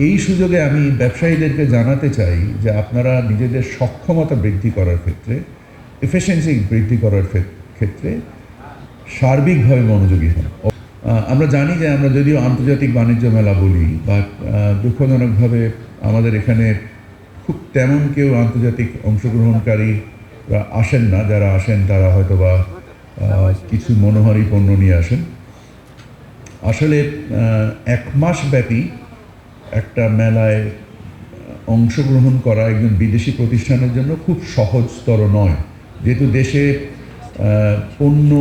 এই সুযোগে আমি ব্যবসায়ীদেরকে জানাতে চাই যে আপনারা নিজেদের সক্ষমতা বৃদ্ধি করার ক্ষেত্রে, এফিসিয়েন্সি বৃদ্ধি করার ক্ষেত্রে সার্বিকভাবে মনোযোগী হন। আমরা জানি যে আমরা যদিও আন্তর্জাতিক বাণিজ্য মেলা বলি, বা দুঃখজনকভাবে আমাদের এখানে খুব তেমন কেউ আন্তর্জাতিক অংশগ্রহণকারীরা আসেন না। যারা আসেন তারা হয়তো বা কিছু মনোহারী পণ্য নিয়ে আসেন। আসলে 1 মাস ব্যাপী একটা মেলায় অংশগ্রহণ করা একজন বিদেশি প্রতিষ্ঠানের জন্য খুব সহজতর নয়, যেহেতু দেশে পণ্য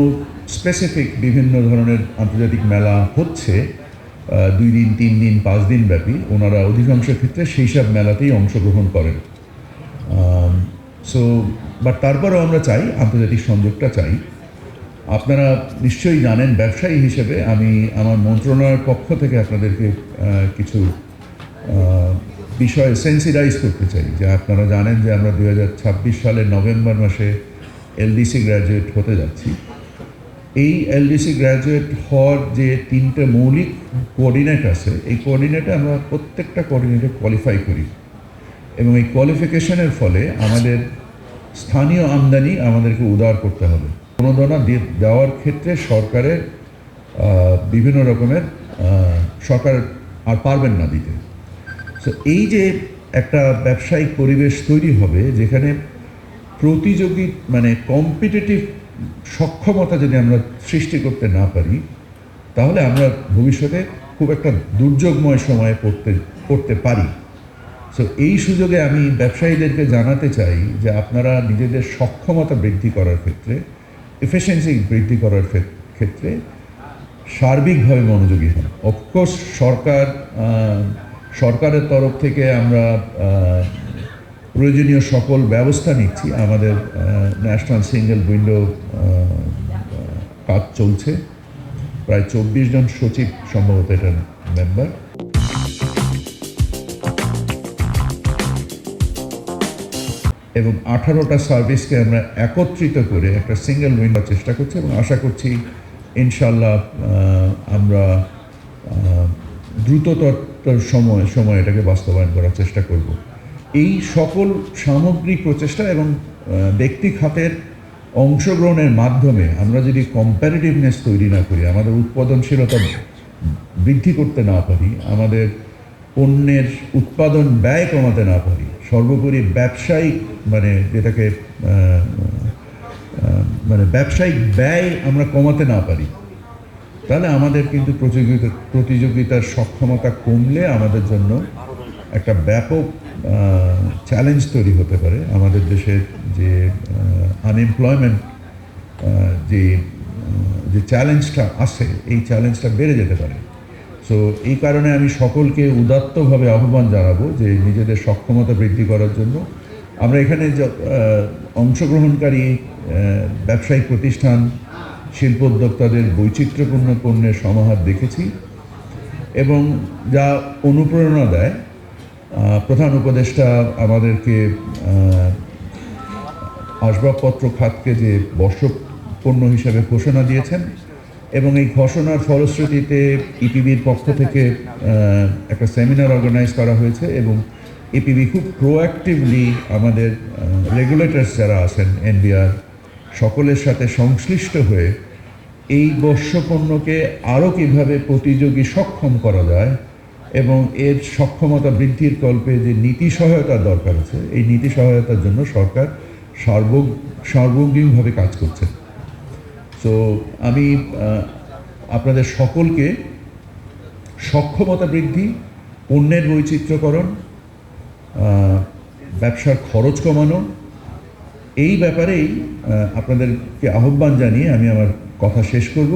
স্পেসিফিক বিভিন্ন ধরনের আন্তর্জাতিক মেলা হচ্ছে 2 দিন 3 দিন 5 দিন ব্যাপী। ওনারা অধিকাংশ ক্ষেত্রে সেই সব মেলাতেই অংশগ্রহণ করেন। বাট তারপরেও আমরা চাই, আন্তর্জাতিক সংযোগটা চাই। আপনারা নিশ্চয়ই জানেন, ব্যবসায়ী হিসেবে আমি আমার মন্ত্রণালয়ের পক্ষ থেকে আপনাদেরকে কিছু বিষয়ে সেন্সিটাইজ করতে চাই। যে আপনারা জানেন যে আমরা 2026 সালের নভেম্বর মাসে এলডিসি গ্র্যাজুয়েট হতে যাচ্ছি। এই এলডিসি গ্র্যাজুয়েট হওয়ার যে 3টে মৌলিক কোঅর্ডিনেট আছে, এই কোঅর্ডিনেটে আমরা প্রত্যেকটা কোঅর্ডিনেটে কোয়ালিফাই করি, এবং এই কোয়ালিফিকেশনের ফলে আমাদের স্থানীয় আমদানি আমাদেরকে উদার করতে হবে। অনুদান দেওয়ার ক্ষেত্রে সরকারের বিভিন্ন রকমের সরকার আর পারবেন না দিতে। সো এই যে একটা ব্যবসায়িক পরিবেশ তৈরি হবে যেখানে প্রতিযোগী কম্পিটিটিভ সক্ষমতা যদি আমরা সৃষ্টি করতে না পারি, তাহলে আমরা ভবিষ্যতে খুব একটা দুর্যোগময় সময়ে পড়তে পারি। সো এই সুযোগে আমি ব্যবসায়ীদেরকে জানাতে চাই যে আপনারা নিজেদের সক্ষমতা বৃদ্ধি করার ক্ষেত্রে, এফিসিয়েন্সি বৃদ্ধি করার ক্ষেত্রে সার্বিকভাবে মনোযোগী হন। অফকোর্স সরকারের তরফ থেকে আমরা প্রয়োজনীয় সকল ব্যবস্থা নিচ্ছি। আমাদের ন্যাশনাল সিঙ্গেল উইন্ডো কাজ চলছে। প্রায় 24 জন সচিব সম্ভবত এটার মেম্বার। এবং 18টা সার্ভিসকে আমরা একত্রিত করে একটা সিঙ্গেল উইন্ডো চেষ্টা করছি, এবং আশা করছি ইনশাল্লাহ আমরা দ্রুততর সময় এটাকে বাস্তবায়ন করার চেষ্টা করব। এই সকল সামগ্রিক প্রচেষ্টা এবং ব্যক্তি খাতের অংশগ্রহণের মাধ্যমে আমরা যদি কম্প্যারিটিভনেস তৈরি না করি, আমাদের উৎপাদনশীলতা বৃদ্ধি করতে না পারি, আমাদের পণ্যের উৎপাদন ব্যয় কমাতে না পারি, সর্বোপরি ব্যবসায়িক যেটাকে ব্যবসায়িক ব্যয় আমরা কমাতে না পারি, তাহলে আমাদের কিন্তু প্রতিযোগিতার সক্ষমতা কমলে আমাদের জন্য একটা ব্যাপক চ্যালেঞ্জ তৈরি হতে পারে। আমাদের দেশের যে আনএমপ্লয়মেন্ট যে চ্যালেঞ্জটা আছে, এই চ্যালেঞ্জটা বেড়ে যেতে পারে। সো এই কারণে আমি সকলকে উদাত্তভাবে আহ্বান জানাবো যে নিজেদের সক্ষমতা বৃদ্ধি করার জন্য। আমরা এখানে অংশগ্রহণকারী ব্যবসায়িক প্রতিষ্ঠান, শিল্প উদ্যোক্তাদের বৈচিত্র্যপূর্ণ পণ্যের সমাহার দেখেছি, এবং যা অনুপ্রেরণা দেয়। প্রধান উপদেষ্টা আমাদেরকে আসবাবপত্র খাতকে যে বর্ষক পণ্য হিসেবে ঘোষণা দিয়েছেন, এবং এই ঘোষণার ফলশ্রুতিতে ইপিবির পক্ষ থেকে একটা সেমিনার অর্গানাইজ করা হয়েছে, এবং ইপিবি খুব প্রোঅ্যাক্টিভলি আমাদের রেগুলেটরস যারা আছেন, এনবিআর, সকলের সাথে সংশ্লিষ্ট হয়ে এই বর্ষপণ্যকে আরও কীভাবে প্রতিযোগী সক্ষম করা যায় এবং এর সক্ষমতা বৃদ্ধির কল্পে যে নীতি সহায়তার দরকার আছে, এই নীতি সহায়তার জন্য সরকার সার্বঙ্গীনভাবে কাজ করছে। সো আমি আপনাদের সকলকে সক্ষমতা বৃদ্ধি, পণ্যের বৈচিত্র্যকরণ, ব্যবসার খরচ কমানো, এই ব্যাপারেই আপনাদেরকে আহ্বান জানিয়ে আমি আমার কথা শেষ করব।